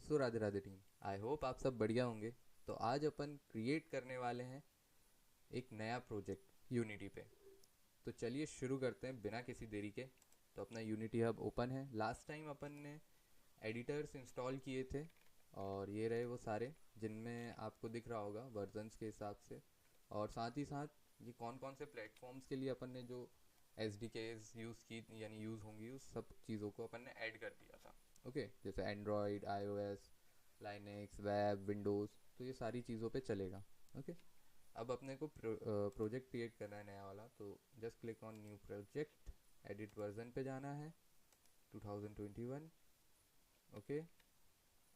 So Radhe Radhe team, I hope आप सब बढ़िया होंगे। तो आज अपन क्रिएट करने वाले हैं एक नया प्रोजेक्ट यूनिटी पे। तो चलिए शुरू करते हैं बिना किसी देरी के। तो अपना यूनिटी हब ओपन है। लास्ट टाइम अपन ने एडिटर्स इंस्टॉल किए थे और ये रहे वो सारे, जिनमें आपको दिख रहा होगा वर्जन्स के हिसाब से। और साथ ही साथ ये कौन कौन से प्लेटफॉर्म्स के लिए अपन ने जो एस डी केज यूज़ की यानी यूज़ होंगी उस सब चीज़ों को अपन ने ऐड कर दिया था। ओके, जैसे Android, iOS, Linux, web, Windows, तो ये सारी चीज़ों पे चलेगा। ओके, अब अपने को प्रोजेक्ट क्रिएट करना है नया वाला। तो just click on new project, edit version पे जाना है 2021। ओके,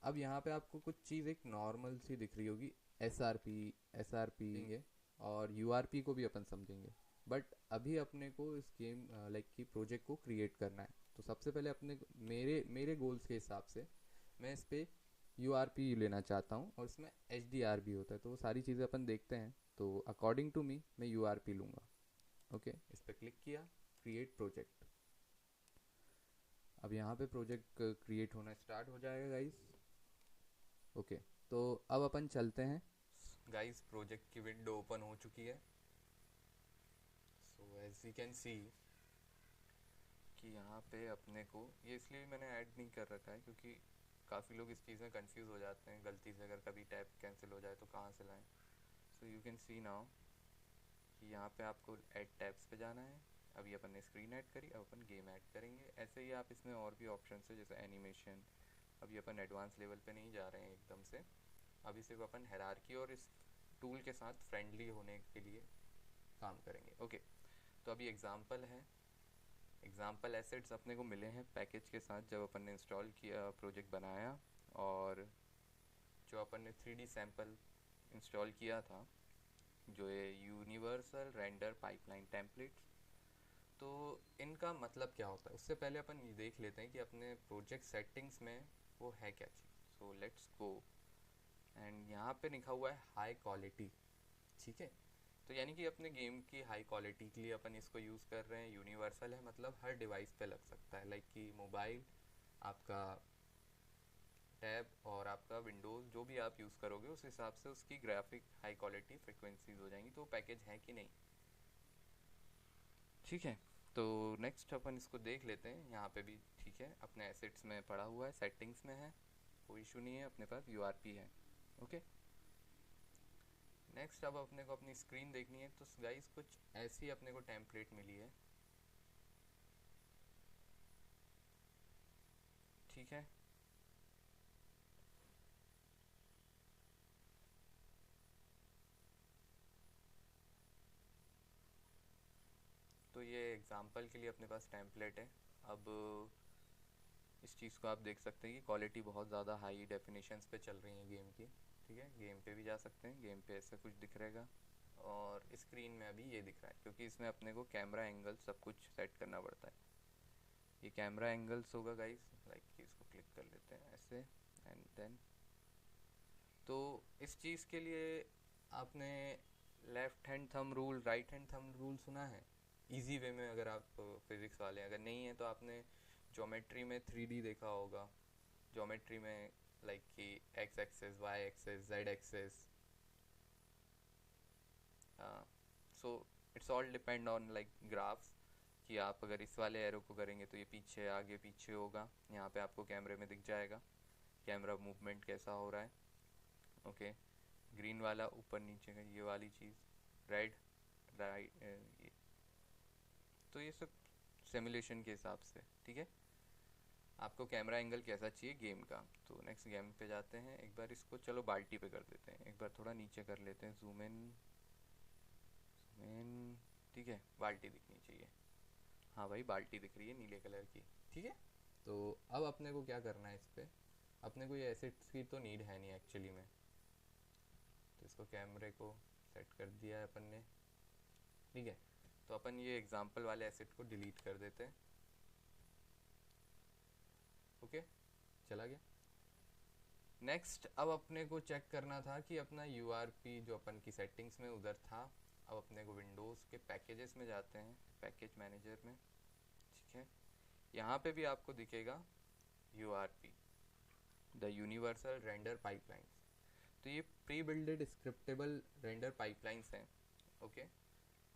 अब यहाँ पे आपको कुछ चीज़ एक नॉर्मल सी दिख रही होगी, एस आर पी है, और यू आर पी को भी अपन समझेंगे। बट अभी अपने को इस गेम लाइक की प्रोजेक्ट को क्रिएट करना है। तो सबसे पहले अपने मेरे मेरे गोल्स के हिसाब से मैं इस पर यू आर पी लेना चाहता हूँ, और इसमें एच डी आर भी होता है। तो वो सारी चीज़ें अपन देखते हैं। तो अकॉर्डिंग टू मी मैं यू आर पी लूँगा। ओके, इस पर क्लिक किया, क्रिएट प्रोजेक्ट। अब यहाँ पे प्रोजेक्ट क्रिएट होना स्टार्ट हो जाएगा गाइस। ओके, तो अब अपन चलते हैं। गाइस, प्रोजेक्ट की विंडो ओपन हो चुकी है। So as you can see कि यहाँ पे अपने को ये इसलिए मैंने ऐड नहीं कर रखा है क्योंकि काफ़ी लोग इस चीज़ में कंफ्यूज हो जाते हैं। गलती से अगर कभी टैब कैंसिल हो जाए तो कहाँ से लाएं। So you can C now कि यहाँ पे आपको ऐड टैब्स पे जाना है। अभी अपन ने स्क्रीन ऐड करी, अब अपन गेम ऐड करेंगे। ऐसे ही आप इसमें और भी ऑप्शन है जैसे एनिमेशन। अभी अपन एडवांस लेवल पे नहीं जा रहे हैं एकदम से। अभी सिर्फ अपन हायरार्की और इस टूल के साथ फ्रेंडली होने के लिए काम करेंगे। ओके, तो अभी एग्जांपल है। एग्जांपल एसेट्स अपने को मिले हैं पैकेज के साथ जब अपन ने इंस्टॉल किया, प्रोजेक्ट बनाया। और जो अपन ने 3D सैम्पल इंस्टॉल किया था, जो ये यूनिवर्सल रेंडर पाइपलाइन टेम्पलेट्स, तो इनका मतलब क्या होता है उससे पहले अपन ये देख लेते हैं कि अपने प्रोजेक्ट सेटिंग्स में वो है क्या चीज़। So let's go. एंड यहाँ पे लिखा हुआ है हाई क्वालिटी। ठीक है, तो यानी कि अपने गेम की हाई क्वालिटी के लिए अपन इसको यूज़ कर रहे हैं। यूनिवर्सल है मतलब हर डिवाइस पे लग सकता है, लाइक कि मोबाइल, आपका टैब और आपका विंडोज़, जो भी आप यूज़ करोगे उस हिसाब से उसकी ग्राफिक हाई क्वालिटी फ्रिक्वेंसीज हो जाएंगी। तो पैकेज है कि नहीं, ठीक है। तो नेक्स्ट अपन इसको देख लेते हैं। यहाँ पे भी ठीक है, अपने एसेट्स में पड़ा हुआ है, सेटिंग्स में है, कोई इशू नहीं है, अपने पास यूआरपी है। ओके, नेक्स्ट अब अपने को अपनी स्क्रीन देखनी है। तो गाइस कुछ ऐसी अपने को टेम्पलेट मिली है। ठीक है, तो ये एग्जांपल के लिए अपने पास टेम्पलेट है। अब इस चीज़ को आप देख सकते हैं कि क्वालिटी बहुत ज़्यादा हाई डेफिनेशंस पे चल रही है गेम की। ठीक है, गेम पे भी जा सकते हैं, गेम पे ऐसा कुछ दिख रहेगा। और स्क्रीन में अभी ये दिख रहा है क्योंकि इसमें अपने को कैमरा एंगल सब कुछ सेट करना पड़ता है। ये कैमरा एंगल्स होगा गाइस, लाइक कि इसको क्लिक कर लेते हैं ऐसे, एंड देन तो इस चीज़ के लिए आपने left hand thumb rule, right hand thumb rule सुना है इजी वे में? अगर आप फिज़िक्स वाले हैं, अगर नहीं है तो आपने ज्योमेट्री में 3D देखा होगा। ज्योमेट्री में लाइक कि X axis, Y axis, Z axis. So it's all depend on like graphs, कि आप अगर इस वाले एरो को करेंगे तो ये पीछे आगे पीछे होगा। यहाँ पे आपको कैमरे में दिख जाएगा कैमरा मूवमेंट कैसा हो रहा है। ओके, ग्रीन वाला ऊपर नीचे का ये वाली चीज़, रेड, राइट, ये। तो ये सब सिमुलेशन के हिसाब से, ठीक है। आपको कैमरा एंगल कैसा चाहिए गेम का। तो नेक्स्ट गेम पे जाते हैं। एक बार इसको चलो बाल्टी पे कर देते हैं, एक बार थोड़ा नीचे कर लेते हैं, जूम इन, जूम इन। ठीक है, बाल्टी दिखनी चाहिए। हाँ भाई, बाल्टी दिख रही है नीले कलर की। ठीक है, तो अब अपने को क्या करना है इस पर। अपने को ये एसिड्स की तो नीड है नहीं एक्चुअली में। तो इसको कैमरे को सेट कर दिया है अपन ने। ठीक है, तो अपन ये एग्जांपल वाले एसिड को डिलीट कर देते हैं। ओके, चला गया। नेक्स्ट अब अपने को चेक करना था कि अपना यू आर पी जो अपन की सेटिंग्स में उधर था। अब अपने को विंडोज़ के पैकेजेस में जाते हैं, पैकेज मैनेजर में। ठीक है, यहाँ पे भी आपको दिखेगा you R P. The universal render pipelines. तो ये प्री बिल्डेड स्क्रिप्टेबल रेंडर पाइपलाइंस हैं, ओके।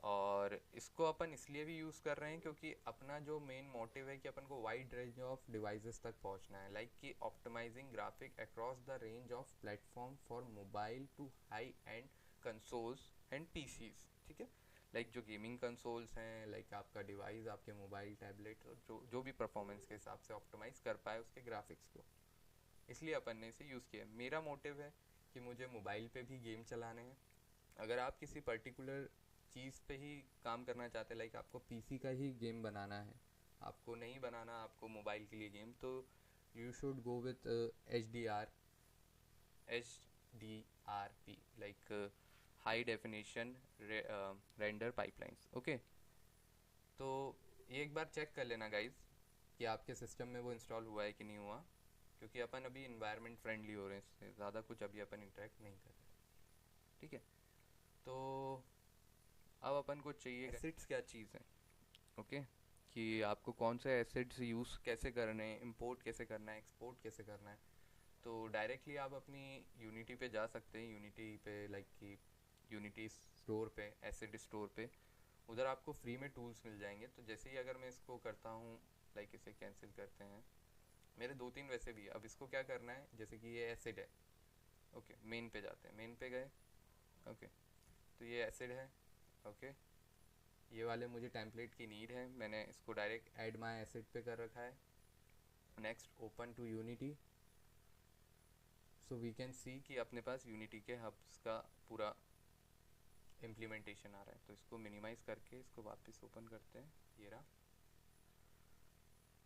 और इसको अपन इसलिए भी यूज़ कर रहे हैं क्योंकि अपना जो मेन मोटिव है कि अपन को वाइड रेंज ऑफ डिवाइसेस तक पहुंचना है, लाइक कि optimising graphic across the range of platform for mobile to high end consoles and PCs, ठीक है। लाइक जो गेमिंग कंसोल्स हैं, लाइक आपका डिवाइस, आपके मोबाइल, टैबलेट, जो जो भी परफॉर्मेंस के हिसाब से ऑप्टिमाइज कर पाए उसके ग्राफिक्स को, इसलिए अपन ने इसे यूज़ किया। मेरा मोटिव है कि मुझे मोबाइल पे भी गेम चलाने हैं। अगर आप किसी पर्टिकुलर चीज़ पे ही काम करना चाहते हैं, लाइक आपको पीसी का ही गेम बनाना है, आपको नहीं बनाना आपको मोबाइल के लिए गेम, तो you should go with H D R P, like high definition render pipelines, okay. तो ये एक बार चेक कर लेना गाइज कि आपके सिस्टम में वो इंस्टॉल हुआ है कि नहीं हुआ, क्योंकि अपन अभी इन्वायरमेंट फ्रेंडली हो रहे हैं, इससे ज़्यादा कुछ अभी अपन इंटरेक्ट नहीं कर रहे, ठीक है। तो अब अपन को चाहिए एसिड्स क्या चीज़ है, ओके, कि आपको कौन से एसिड्स यूज़ कैसे करने हैं, इंपोर्ट कैसे करना है, एक्सपोर्ट कैसे करना है। तो डायरेक्टली आप अपनी यूनिटी पे जा सकते हैं, यूनिटी पे, लाइक कि यूनिटी स्टोर पे, एसिड स्टोर पे, उधर आपको फ्री में टूल्स मिल जाएंगे। तो जैसे ही अगर मैं इसको करता हूँ, लाइक इसे कैंसिल करते हैं, मेरे दो तीन वैसे भी, अब इसको क्या करना है, जैसे कि ये एसिड है, ओके, मेन पे जाते हैं, मेन पे गए, ओके, तो ये एसिड है, ओके। ये वाले मुझे टेम्पलेट की नीड है, मैंने इसको डायरेक्ट ऐड माय एसिड पे कर रखा है। Next open to Unity, so we can see कि अपने पास यूनिटी के हब्स का पूरा इम्प्लीमेंटेशन आ रहा है। तो इसको मिनिमाइज़ करके इसको वापस ओपन करते हैं, ये रहा।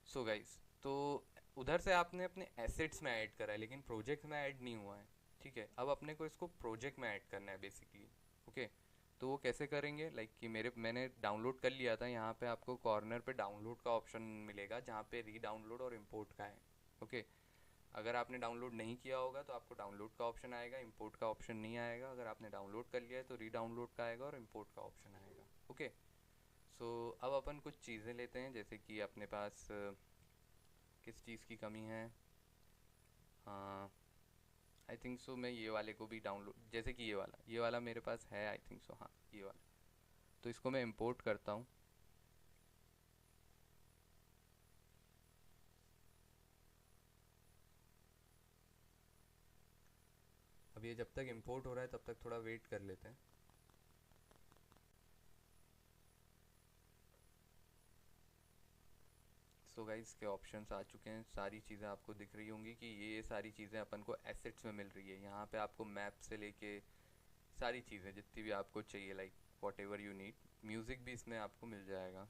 सो गाइस, तो उधर से आपने अपने एसेट्स में ऐड करा है लेकिन प्रोजेक्ट में ऐड नहीं हुआ है, ठीक है। अब अपने को इसको प्रोजेक्ट में ऐड करना है बेसिकली, ओके। तो वो कैसे करेंगे, लाइक कि मैंने डाउनलोड कर लिया था, यहाँ पे आपको कॉर्नर पे डाउनलोड का ऑप्शन मिलेगा जहाँ पे री डाउनलोड और इम्पोर्ट का है, ओके। अगर आपने डाउनलोड नहीं किया होगा तो आपको डाउनलोड का ऑप्शन आएगा, इंपोर्ट का ऑप्शन नहीं आएगा। अगर आपने डाउनलोड कर लिया है तो री डाउनलोड का आएगा और इंपोर्ट का ऑप्शन आएगा, ओके। सो अब अपन कुछ चीज़ें लेते हैं, जैसे कि अपने पास किस चीज़ की कमी है, हाँ, आई थिंक सो मैं ये वाले को भी डाउनलोड, जैसे कि ये वाला मेरे पास है, आई थिंक सो, हाँ ये वाला, तो इसको मैं इंपोर्ट करता हूँ। अब ये जब तक इंपोर्ट हो रहा है तब तक थोड़ा वेट कर लेते हैं। सो गाइस, के ऑप्शंस आ चुके हैं, सारी चीज़ें आपको दिख रही होंगी कि ये सारी चीज़ें अपन को एसेट्स में मिल रही है। यहाँ पे आपको मैप से लेके सारी चीज़ें जितनी भी आपको चाहिए, like what ever you need, music भी इसमें आपको मिल जाएगा।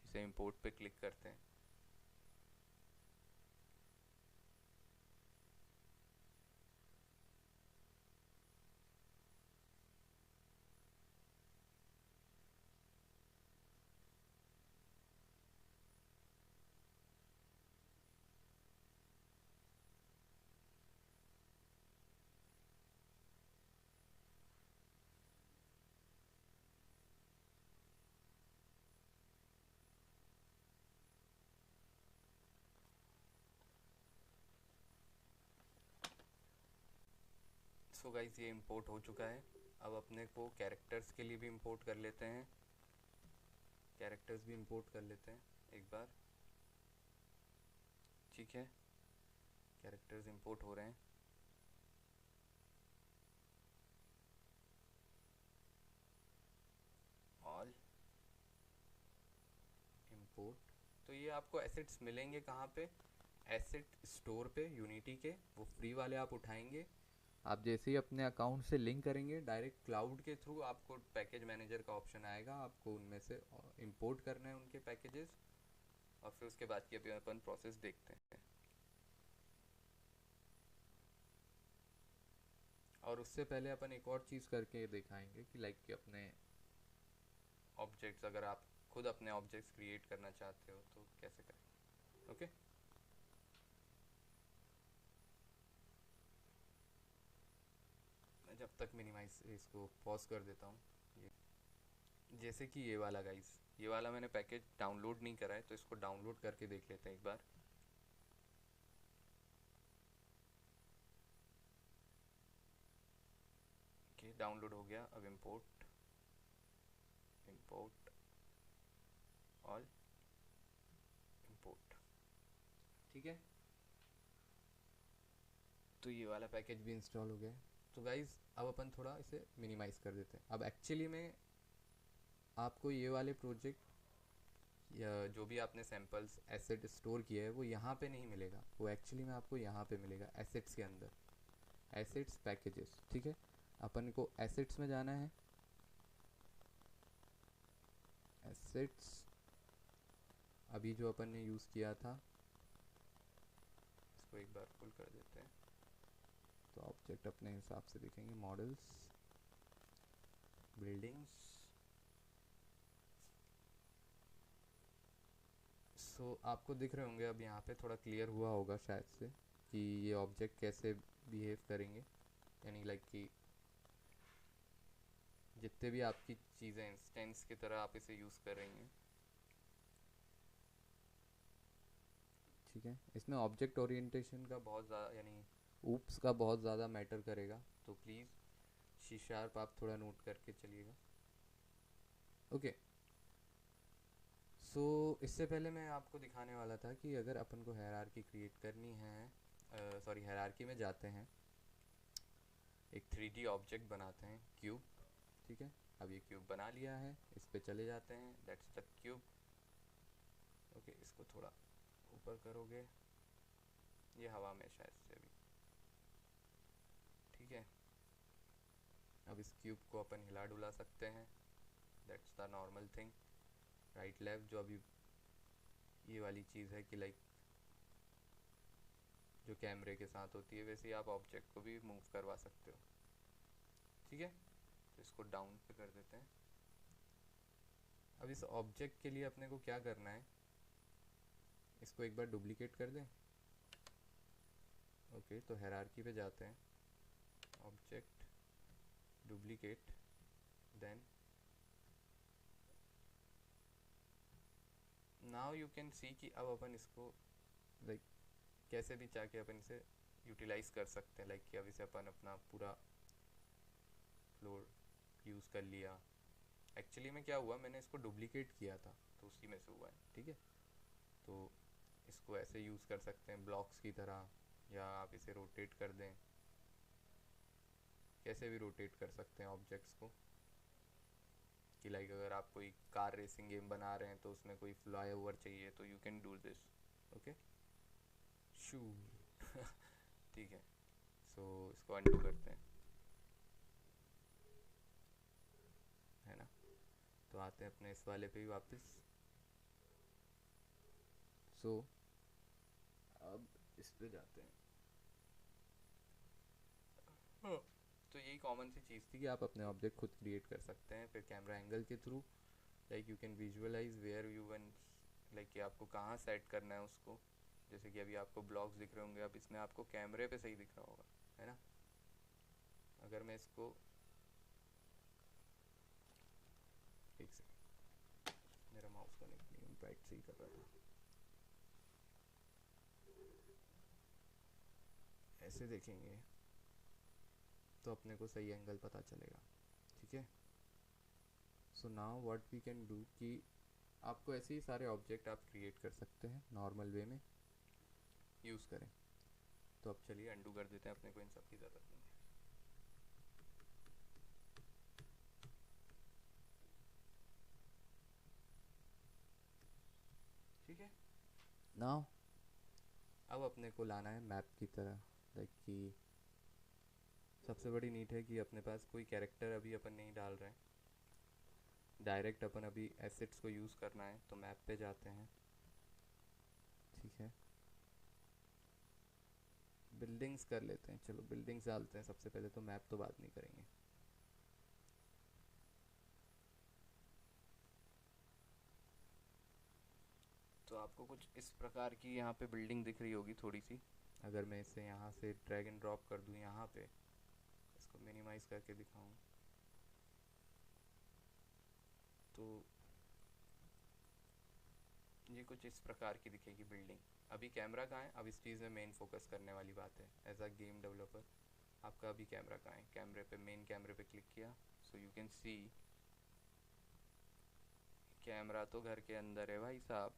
इसे इंपोर्ट पे क्लिक करते हैं। सो गाइस, ये इंपोर्ट हो चुका है। अब अपने को कैरेक्टर्स के लिए भी इंपोर्ट कर लेते हैं, कैरेक्टर्स भी इंपोर्ट कर लेते हैं एक बार, ठीक है। कैरेक्टर्स इंपोर्ट हो रहे हैं, ऑल इंपोर्ट। तो ये आपको एसेट्स मिलेंगे कहाँ पे, एसेट स्टोर पे, यूनिटी के, वो फ्री वाले आप उठाएंगे। आप जैसे ही अपने अकाउंट से लिंक करेंगे डायरेक्ट क्लाउड के थ्रू, आपको पैकेज मैनेजर का ऑप्शन आएगा, आपको उनमें से इंपोर्ट करना है उनके पैकेजेस, और फिर उसके बाद की अभी अपन प्रोसेस देखते हैं। और उससे पहले अपन एक और चीज़ करके दिखाएंगे कि लाइक कि अपने ऑब्जेक्ट्स, अगर आप खुद अपने ऑब्जेक्ट्स क्रिएट करना चाहते हो तो कैसे करें, ओके। मैं जब तक मिनिमाइज इसको पॉज कर देता हूँ। ये जैसे कि ये वाला गाइस, ये वाला मैंने पैकेज डाउनलोड नहीं करा है, तो इसको डाउनलोड करके देख लेते हैं एक बार। डाउनलोड हो गया। अब इंपोर्ट इंपोर्ट ऑल इंपोर्ट, ठीक है। तो ये वाला पैकेज भी इंस्टॉल हो गया है। तो गाइज अब अपन थोड़ा इसे मिनिमाइज़ कर देते हैं। अब एक्चुअली में आपको ये वाले प्रोजेक्ट या जो भी आपने सैम्पल्स एसेट स्टोर किया है वो यहाँ पे नहीं मिलेगा, वो एक्चुअली में आपको यहाँ पे मिलेगा एसेट्स के अंदर, एसेट्स पैकेजेस, ठीक है। अपन को एसेट्स में जाना है, एसेट्स अभी जो अपन ने यूज़ किया था इसको एक बार फुल कर देते हैं तो ऑब्जेक्ट अपने हिसाब से दिखेंगे। मॉडल्स, बिल्डिंग्स, सो आपको दिख रहे होंगे अब यहाँ पे थोड़ा क्लियर हुआ होगा शायद से कि ये ऑब्जेक्ट कैसे बिहेव करेंगे, यानी लाइक कि जितने भी आपकी चीज़ें इंस्टेंस की तरह आप इसे यूज़ कर रही हैं, ठीक है। इसमें ऑब्जेक्ट ओरिएंटेशन का बहुत ज़्यादा यानी ऊप्स का बहुत ज़्यादा मैटर करेगा, तो प्लीज़ सी शार्प आप थोड़ा नोट करके चलिएगा, ओके। सो इससे पहले मैं आपको दिखाने वाला था कि अगर अपन को हायरार्की क्रिएट करनी है, सॉरी हायरार्की में जाते हैं, एक 3D ऑब्जेक्ट बनाते हैं क्यूब, ठीक है। अब ये क्यूब बना लिया है, इस पे चले जाते हैं, दैट्स द क्यूब, ओके। इसको थोड़ा ऊपर करोगे, ये हवा में शायद से अभी, ठीक है। अब इस क्यूब को अपन हिला डुला सकते हैं, that's the normal thing. Right left जो अभी ये वाली चीज़ है कि लाइक जो कैमरे के साथ होती है वैसे ही आप ऑब्जेक्ट को भी मूव करवा सकते हो, ठीक है। तो इसको डाउन पे कर देते हैं। अब इस ऑब्जेक्ट के लिए अपने को क्या करना है, इसको एक बार डुप्लीकेट कर दें, ओके। तो हायरार्की पे जाते हैं, object duplicate, then now you can see कि अब अपन इसको लाइक कैसे भी चाह के अपन इसे यूटिलाइज कर सकते हैं, लाइक कि अब इसे अपन अपना पूरा फ्लोर यूज़ कर लिया। एक्चुअली में क्या हुआ, मैंने इसको डुप्लीकेट किया था तो उसी में से हुआ है, ठीक है। तो इसको ऐसे यूज़ कर सकते हैं ब्लॉक्स की तरह, या आप इसे रोटेट कर दें, कैसे भी रोटेट कर सकते हैं ऑब्जेक्ट्स को, कि लाइक अगर आप कोई कार रेसिंग गेम बना रहे हैं तो उसमें कोई फ्लाई ओवर चाहिए तो you can do this, okay. शू ठीक है। सो इसको अनडू करते हैं, है ना। तो आते हैं अपने इस वाले पे ही वापस। सो अब इस पे जाते हैं, हाँ। तो यही कॉमन सी चीज़ थी कि आप अपने ऑब्जेक्ट खुद क्रिएट कर सकते हैं, फिर कैमरा एंगल के through like you can visualise where you want, like कि आपको कहाँ सेट करना है उसको। जैसे कि अभी आपको ब्लॉक्स दिख रहे होंगे, अब इसमें आपको कैमरे पे सही दिख रहा होगा, है ना। अगर मैं इसको एक से मेरा माउस कनेक्ट नहीं ब्राइट सही कर रहा था, ऐसे देखेंगे तो अपने को सही एंगल पता चलेगा, ठीक है। So now what we can do कि आपको ऐसे ही सारे ऑब्जेक्ट आप क्रिएट कर सकते हैं नॉर्मल वे में, यूज़ करें। तो अब चलिए अंडू कर देते हैं, अपने को इन सब की ज़रूरत नहीं है। ठीक है। नाउ अब अपने को लाना है मैप की तरह, लाइक कि सबसे बड़ी नीड है कि अपने पास कोई कैरेक्टर अभी अपन नहीं डाल रहे हैं, डायरेक्ट अपन अभी एसेट्स को यूज़ करना है। तो मैप पे जाते हैं, ठीक है। बिल्डिंग्स कर लेते हैं, चलो बिल्डिंग्स डालते हैं सबसे पहले, तो मैप तो बाद नहीं करेंगे। तो आपको कुछ इस प्रकार की यहाँ पे बिल्डिंग दिख रही होगी थोड़ी सी। अगर मैं इसे यहाँ से ड्रैग एंड ड्रॉप कर दूँ यहाँ पे, इसको मिनिमाइज़ करके दिखाऊँ तो ये कुछ इस प्रकार की दिखेगी बिल्डिंग। अभी कैमरा कहाँ है, अब इस चीज़ में मेन फोकस करने वाली बात है। एज अ गेम डेवलपर आपका अभी कैमरा कहाँ है, कैमरे पे, मेन कैमरे पे क्लिक किया, so you can C camera तो घर के अंदर है भाई साहब,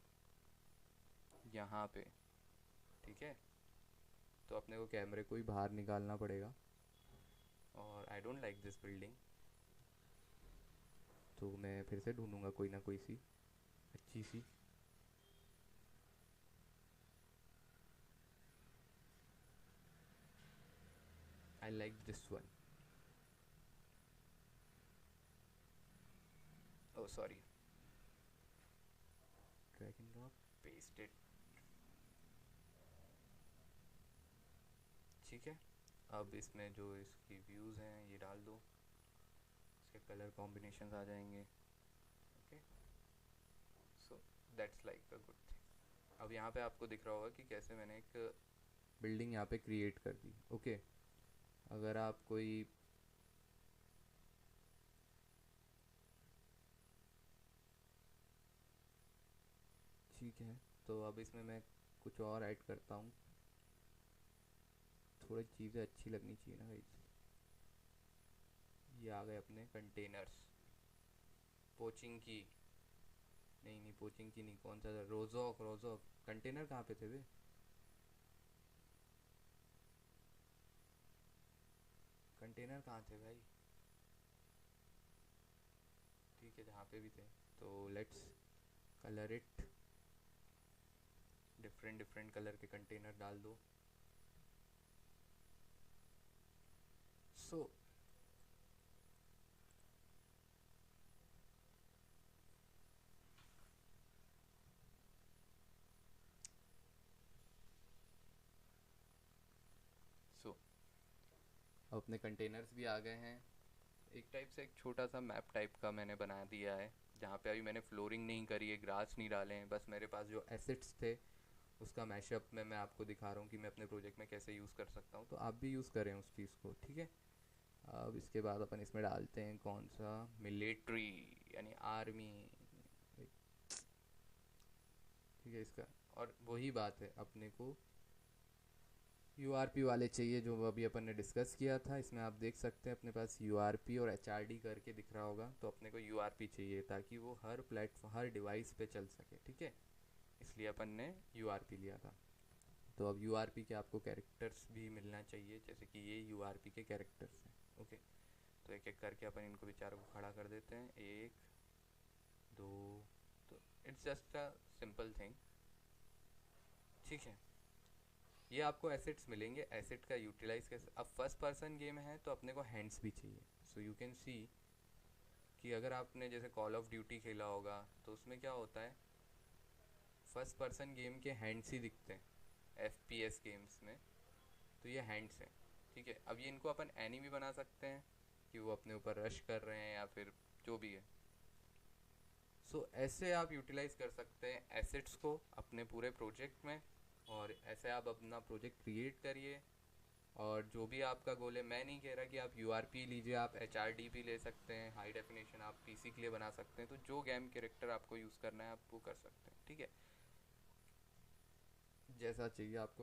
यहाँ पे, ठीक है। तो अपने को कैमरे को ही बाहर निकालना पड़ेगा, और I don't like this building, तो मैं फिर से ढूंढूंगा कोई ना कोई सी अच्छी सी। I like this one, oh sorry, drag and drop, paste it, ठीक है। अब इसमें जो इसकी व्यूज़ हैं ये डाल दो, इसके कलर कॉम्बिनेशन आ जाएंगे, okay. So that's like a good thing. अब यहाँ पे आपको दिख रहा होगा कि कैसे मैंने एक बिल्डिंग यहाँ पे क्रिएट कर दी, ओके। अगर आप कोई ठीक है, तो अब इसमें मैं कुछ और ऐड करता हूँ, थोड़ी चीज़ें अच्छी लगनी चाहिए ना भाई। ये आ गए अपने कंटेनर्स, पोचिंग की, नहीं नहीं पोचिंग की नहीं, कौन सा था, रोजॉक, रोजॉक कंटेनर कहाँ पे थे वे, कंटेनर कहाँ थे भाई, ठीक है जहाँ पे भी थे। तो let's colour it, different different colour के कंटेनर डाल दो। सो सो अपने कंटेनर्स भी आ गए हैं। एक टाइप से एक छोटा सा मैप टाइप का मैंने बना दिया है, जहाँ पे अभी मैंने फ्लोरिंग नहीं करी है, ग्रास नहीं डाले हैं, बस मेरे पास जो एसेट्स थे उसका मैशअप में मैं आपको दिखा रहा हूँ कि मैं अपने प्रोजेक्ट में कैसे यूज़ कर सकता हूँ, तो आप भी यूज़ करें उस चीज़ को, ठीक है। अब इसके बाद अपन इसमें डालते हैं कौन सा, मिलिट्री यानी आर्मी, ठीक है इसका। और वही बात है, अपने को यूआरपी वाले चाहिए जो अभी अपन ने डिस्कस किया था। इसमें आप देख सकते हैं अपने पास यूआरपी और एचआरडी करके दिख रहा होगा, तो अपने को यूआरपी चाहिए ताकि वो हर प्लेटफॉर्म हर डिवाइस पे चल सके, ठीक है। इसलिए अपन ने यूआरपी लिया था। तो अब यूआरपी के आपको कैरेक्टर्स भी मिलना चाहिए, जैसे कि ये यूआरपी के कैरेक्टर्स हैं, ओके। तो एक एक करके अपन इनको विचारों को खड़ा कर देते हैं, एक दो, तो it's just a simple thing, ठीक है। ये आपको एसेट्स मिलेंगे, एसेट का यूटिलाइज कैसे, अब फर्स्ट पर्सन गेम है तो अपने को हैंड्स भी चाहिए। सो यू कैन सी कि अगर आपने जैसे कॉल ऑफ ड्यूटी खेला होगा तो उसमें क्या होता है, फर्स्ट पर्सन गेम के हैंड्स ही दिखते हैं एफपीएस गेम्स में, तो ये हैंड्स हैं, ठीक है। अब ये इनको अपन एनिमी बना सकते हैं कि वो अपने ऊपर रश कर रहे हैं या फिर जो भी है। सो ऐसे आप यूटिलाइज कर सकते हैं एसेट्स को अपने पूरे प्रोजेक्ट में, और ऐसे आप अपना प्रोजेक्ट क्रिएट करिए। और जो भी आपका गोल है, मैं नहीं कह रहा कि आप यूआरपी लीजिए, आप एचआरडी भी ले सकते हैं, हाई डेफिनेशन आप पीसी के लिए बना सकते हैं, तो जो गेम कैरेक्टर आपको यूज़ करना है आप वो कर सकते हैं, ठीक है, जैसा चाहिए आपको।